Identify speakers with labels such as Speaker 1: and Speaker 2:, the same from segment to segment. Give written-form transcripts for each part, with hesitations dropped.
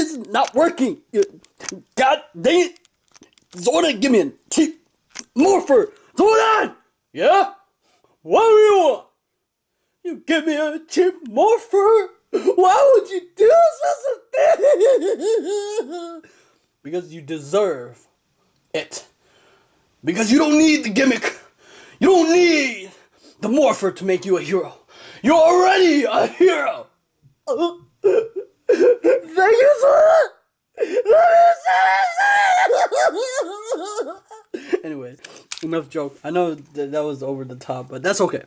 Speaker 1: It's not working. God dang it. Zordon, give me a cheap morpher. Zordon! Yeah? What do you want? You give me a cheap morpher? Why would you do such a thing? Because you deserve it. Because you don't need the gimmick. You don't need the morpher to make you a hero. You're already a hero. Thank you so much. Anyway, enough joke. I know that was over the top, but that's okay.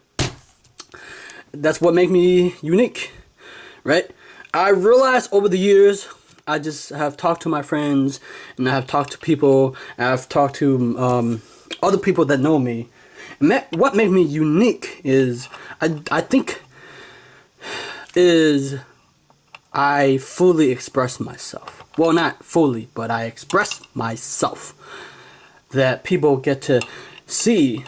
Speaker 1: That's what makes me unique, right? I realized over the years, I just have talked to my friends, and I have talked to people, and I've talked to other people that know me. And what makes me unique is, I think, is I fully express myself. Well, not fully, but I express myself. That people get to see.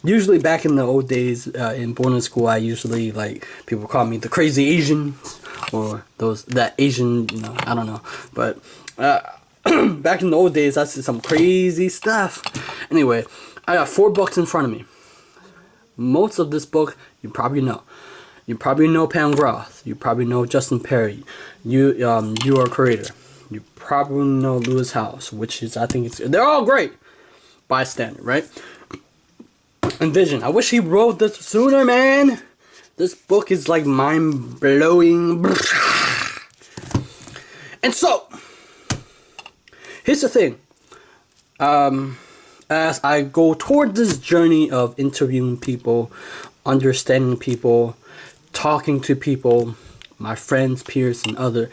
Speaker 1: Usually back in the old days in boarding school, I usually, like, people call me the crazy Asians, or that Asian, I don't know. But back in the old days, I said some crazy stuff. Anyway, I got 4 books in front of me. Most of this book, you probably know. You probably know Pam Groth. You probably know Justin Perry. You are a creator. You probably know Lewis House, which is, I think they're all great. Bystander, right? And Vision. I wish he wrote this sooner, man. This book is like mind-blowing. And so, here's the thing. As I go toward this journey of interviewing people, understanding people, talking to people, my friends, peers, and other,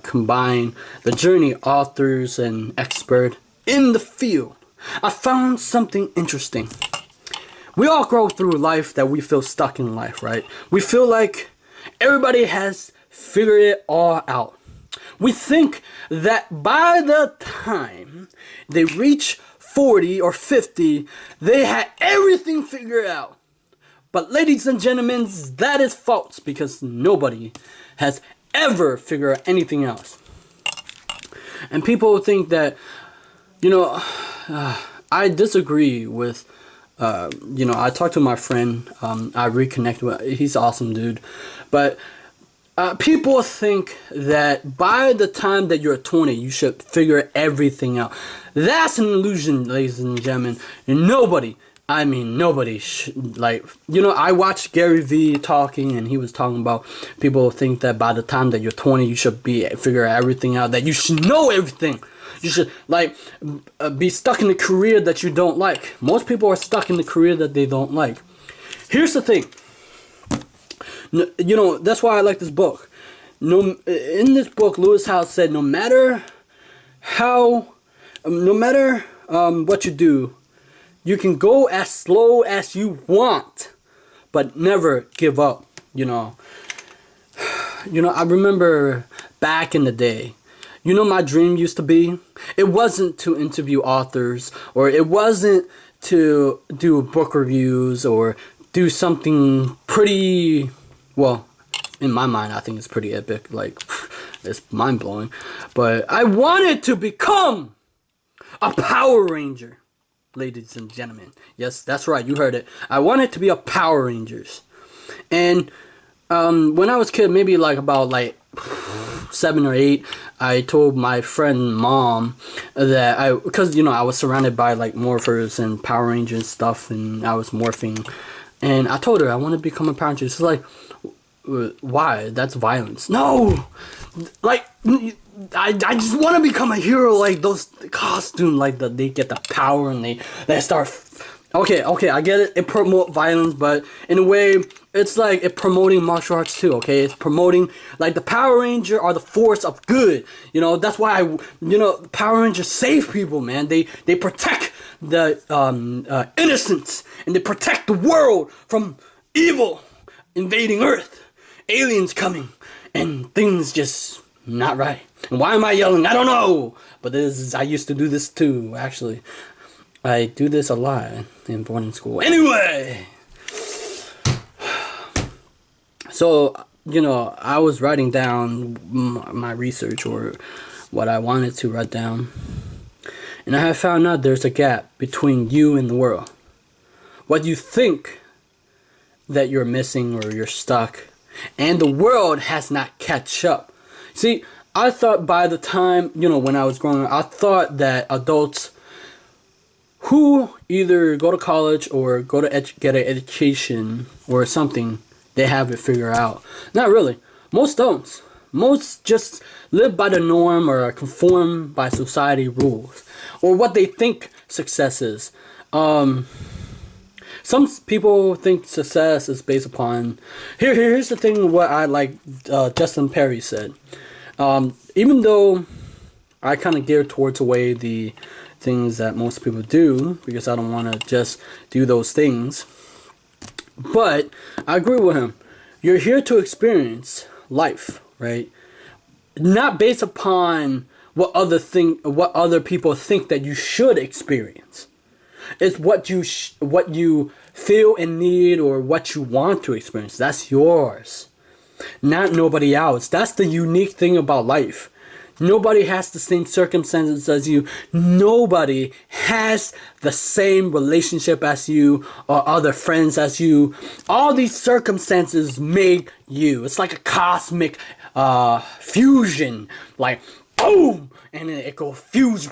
Speaker 1: combine the journey authors and expert in the field, I found something interesting. We all go through life that we feel stuck in life, right? We feel like everybody has figured it all out. We think that by the time they reach 40 or 50, they had everything figured out. But ladies and gentlemen, that is false, because nobody has ever figured out anything else. And people think that, I disagree with, I talked to my friend, I reconnected with, he's an awesome dude, but people think that by the time that you're 20, you should figure everything out. That's an illusion, ladies and gentlemen. Nobody, I watched Gary Vee talking, and he was talking about people think that by the time that you're 20, you should figure everything out, that you should know everything. You should, be stuck in a career that you don't like. Most people are stuck in the career that they don't like. Here's the thing. That's why I like this book. In this book, Lewis House said, no matter what you do, you can go as slow as you want, but never give up, I remember back in the day, my dream used to be, it wasn't to interview authors, or it wasn't to do book reviews, or do something pretty, well, in my mind, I think it's pretty epic, it's mind-blowing, but I wanted to become a Power Ranger, ladies and gentlemen. Yes, that's right, you heard it. I wanted to be a Power Rangers. And when I was a kid, maybe about 7 or 8, I told my friend mom that because I was surrounded by morphers and Power Rangers stuff, and I was morphing, and I told her I want to become a Power Ranger. She's like, why? That's violence. No, I just want to become a hero, like those costumes, they get the power and they start. Okay, I get it. It promotes violence, but in a way, it's it promoting martial arts too. Okay, it's promoting the Power Ranger are the force of good. That's why Power Rangers save people, man. They protect the innocents, and they protect the world from evil invading Earth, aliens coming, and things just not right. And why am I yelling? I don't know. But I used to do this too, actually. I do this a lot in boarding school. Anyway! So, I was writing down my research or what I wanted to write down, and I have found out there's a gap between you and the world. What you think that you're missing or you're stuck, and the world has not catch up. See, I thought by the time, when I was growing up, I thought that adults who either go to college or go to get an education or something, they have it figured out. Not really. Most don't. Most just live by the norm or conform by society rules or what they think success is. Some people think success is based upon... Here's the thing what I like Justin Perry said. Even though I kind of gear towards away the things that most people do, because I don't want to just do those things. But I agree with him. You're here to experience life, right? Not based upon what other people think that you should experience. It's what you feel and need or what you want to experience. That's yours, not nobody else. That's the unique thing about life. Nobody has the same circumstances as you. Nobody has the same relationship as you or other friends as you. All these circumstances make you. It's like a cosmic fusion. Like, boom! And then it goes fuse.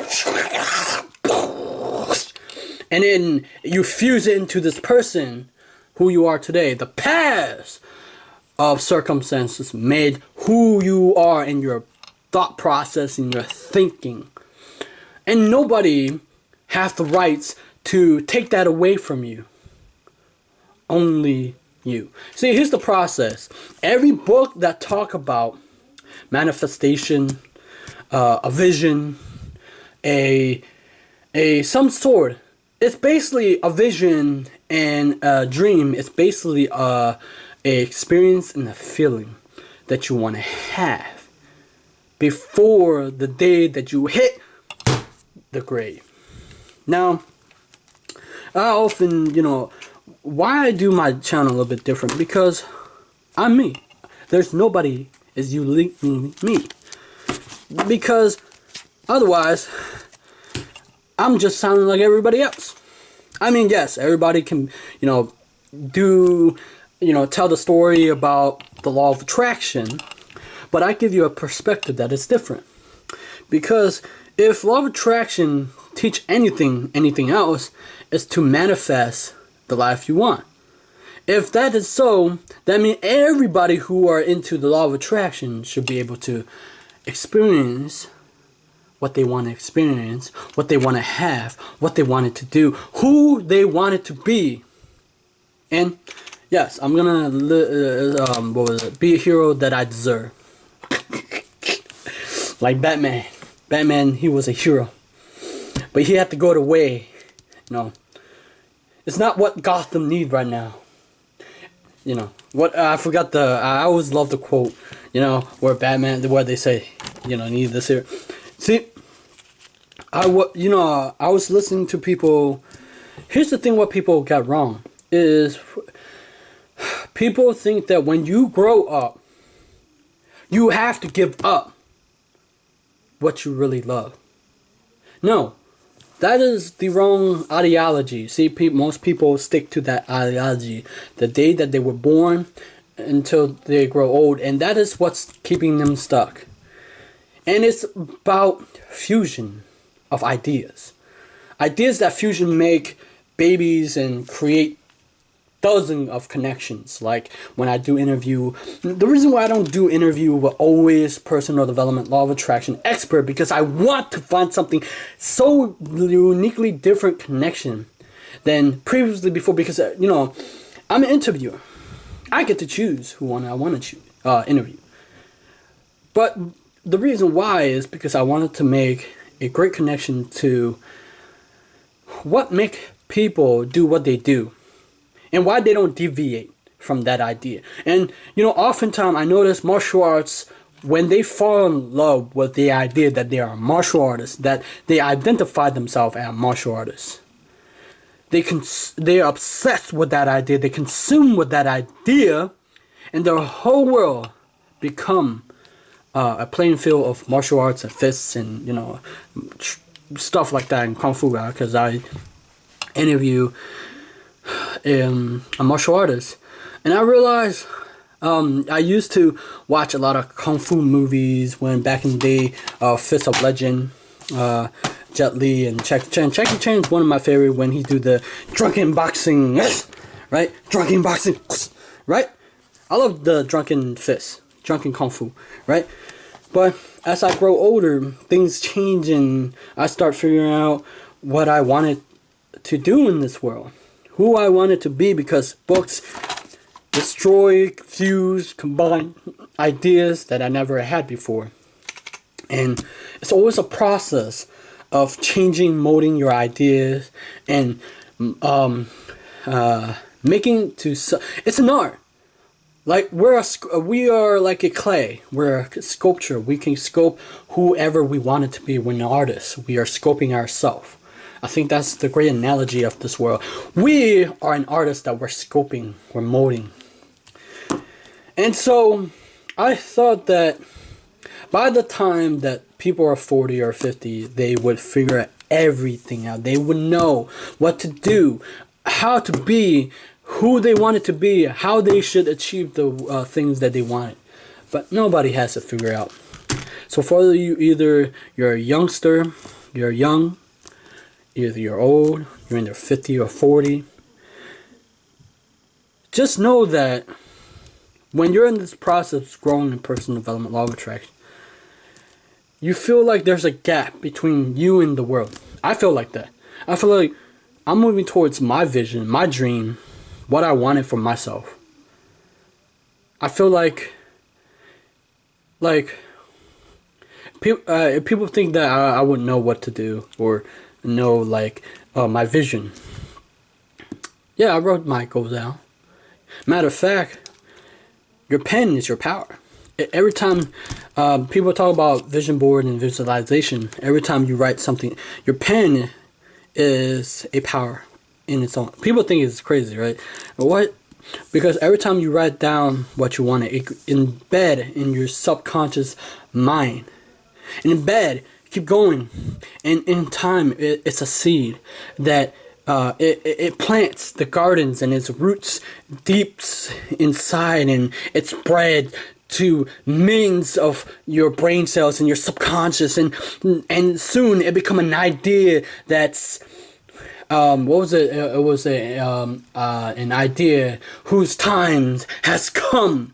Speaker 1: And then you fuse it into this person who you are today. The past of circumstances made who you are in your thought process and your thinking. And nobody has the rights to take that away from you. Only you. See, here's the process. Every book that talk about manifestation, a vision, a some sort, it's basically a vision and a dream. It's basically a experience and a feeling that you want to have before the day that you hit the grave. Now, I often, why I do my channel a little bit different, because I'm me. There's nobody as uniquely me. Because otherwise, I'm just sounding like everybody else. I mean, yes, everybody can, tell the story about the law of attraction, but I give you a perspective that is different. Because if law of attraction teach anything else, is to manifest the life you want. If that is so, that means everybody who are into the law of attraction should be able to experience what they want to experience, what they want to have, what they wanted to do, who they wanted to be. And yes, I'm gonna be a hero that I deserve. Like Batman. Batman, he was a hero, but he had to go the way. It's not what Gotham need right now. What I forgot I always love the quote. Where where they say, need this here. See, I was listening to people. Here's the thing: what people got wrong is people think that when you grow up, you have to give up what you really love. No, that is the wrong ideology. See, most people stick to that ideology the day that they were born until they grow old, and that is what's keeping them stuck. And it's about fusion of ideas. Ideas that fusion make babies and create dozens of connections. Like when I do interview, the reason why I don't do interview with always personal development, law of attraction expert, because I want to find something so uniquely different connection than previously before, because I'm an interviewer. I get to choose who I want to interview. But the reason why is because I wanted to make a great connection to what make people do what they do and why they don't deviate from that idea. And oftentimes I notice martial arts, when they fall in love with the idea that they are martial artists, that they identify themselves as martial artists, they're obsessed with that idea, they consume with that idea, and the whole world become a playing field of martial arts and fists and stuff like that in Kung Fu, because I interview a martial artist, and I realized I used to watch a lot of Kung Fu movies when back in the day, Fist of Legend, Jet Li and Jackie Chan. Jackie Chan is one of my favorite when he do the drunken boxing, right? Drunken boxing, right? I love the drunken fist, drunken Kung Fu, right? But as I grow older, things change and I start figuring out what I wanted to do in this world, who I wanted to be, because books destroy, fuse, combine ideas that I never had before. And it's always a process of changing, molding your ideas, and making to. It's an art. Like we are like a clay. We're a sculpture. We can sculpt whoever we want it to be. We're an artist. We are sculpting ourselves. I think that's the great analogy of this world. We are an artist that we're sculpting, we're molding. And so I thought that by the time that people are 40 or 50, they would figure everything out. They would know what to do, how to be, who they wanted to be, how they should achieve the things that they wanted. But nobody has to figure out. So for you, either you're a youngster, you're young, either you're old, you're in your 50 or 40. Just know that when you're in this process of growing in personal development, law of attraction, you feel like there's a gap between you and the world. I feel like that. I feel like I'm moving towards my vision, my dream, what I wanted for myself. I feel like people think that I wouldn't know what to do or know my vision. Yeah, I wrote my goals down. Matter of fact, your pen is your power. Every time people talk about vision board and visualization, every time you write something, your pen is a power in its own. People think it's crazy, right? What? Because every time you write down what you want to embed in your subconscious mind, and embed, keep going, and in time, it's a seed that it plants the gardens, and its roots deeps inside, and it spread to millions of your brain cells and your subconscious, and soon it become an idea that's what was it? It was an idea whose time has come,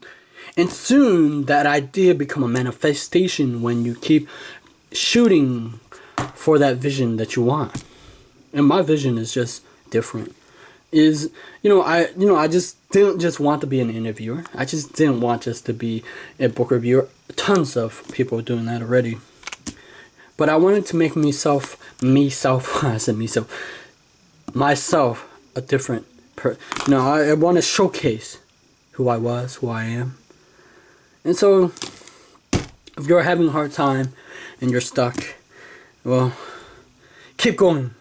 Speaker 1: and soon that idea become a manifestation when you keep shooting for that vision that you want. And my vision is just different. I just didn't just want to be an interviewer. I just didn't want just to be a book reviewer. Tons of people are doing that already. But I wanted to make myself a different I want to showcase who I was, who I am. And so if you're having a hard time and you're stuck, well, keep going.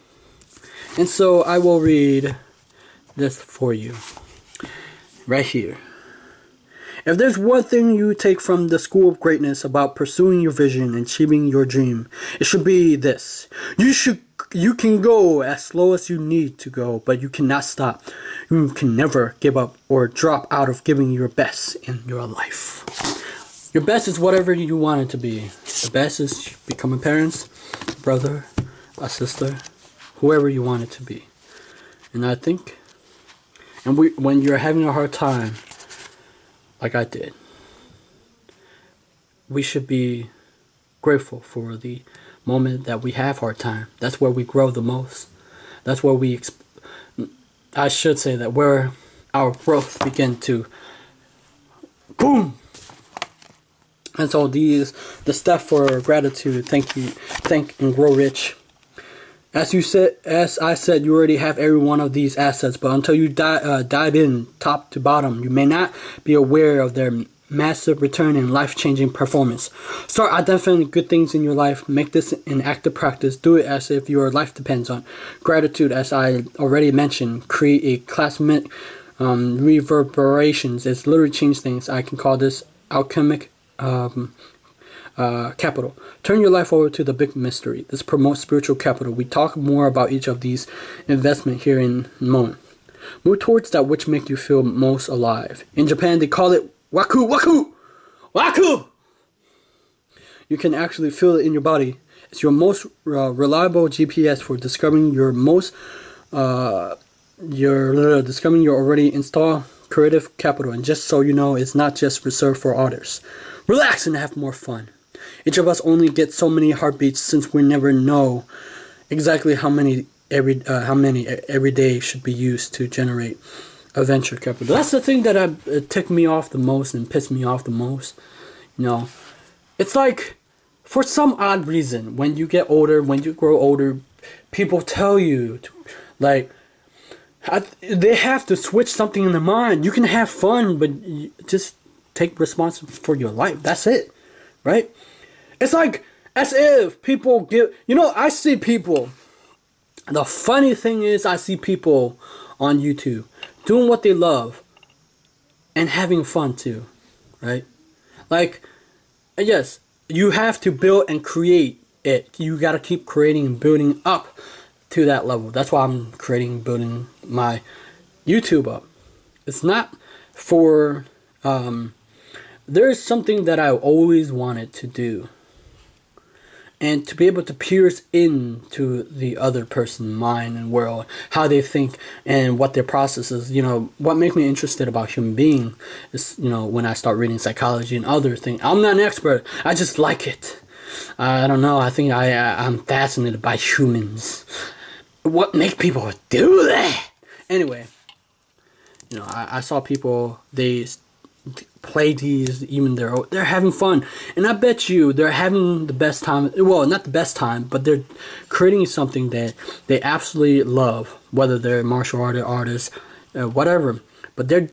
Speaker 1: And so I will read this for you right here. If there's one thing you take from the School of Greatness about pursuing your vision and achieving your dream, it should be this. You can go as slow as you need to go, but you cannot stop. You can never give up or drop out of giving your best in your life. Your best is whatever you want it to be. The best is becoming parents, brother, a sister, whoever you want it to be. And I think, when you're having a hard time, like I did, we should be grateful for the moment that we have hard time. That's where we grow the most. That's where I should say that where our growth begin to boom. And so the step for gratitude, thank and grow rich. As I said, you already have every one of these assets, but until you dive in top to bottom, you may not be aware of their massive return and life-changing performance. Start identifying good things in your life. Make this an active practice. Do it as if your life depends on. Gratitude, as I already mentioned, create a classmate reverberations. It's literally changed things. I can call this alchemic capital. Turn your life over to the big mystery. This promotes spiritual capital. We talk more about each of these investment here in a moment. Move towards that which makes you feel most alive. In Japan, they call it waku waku waku. You can actually feel it in your body. It's your most reliable GPS for discovering your discovering your already installed creative capital. And just so you know, it's not just reserved for others. Relax and have more fun. Each of us only gets so many heartbeats, since we never know exactly how many every day should be used to generate a venture capital. That's the thing that ticked me off the most and pissed me off the most. You know, it's like, for some odd reason, when you get older, when you grow older, people tell you to, like, they have to switch something in their mind. You can have fun, but just take responsibility for your life. That's it, right? It's like as if people give, I see people. The funny thing is, I see people on YouTube doing what they love and having fun too, right? Like, yes, you have to build and create it. You got to keep creating and building up to that level. That's why I'm building my YouTube up. It's not for, there's something that I always wanted to do. And to be able to pierce into the other person's mind and world, how they think and what their process is. What makes me interested about human being is, when I start reading psychology and other things. I'm not an expert. I just like it. I don't know. I think I'm fascinated by humans. What makes people do that? Anyway, I saw people, they play these, even they're having fun, and I bet you they're having the best time. Well, not the best time, but they're creating something that they absolutely love, whether they're martial artists, whatever. But they're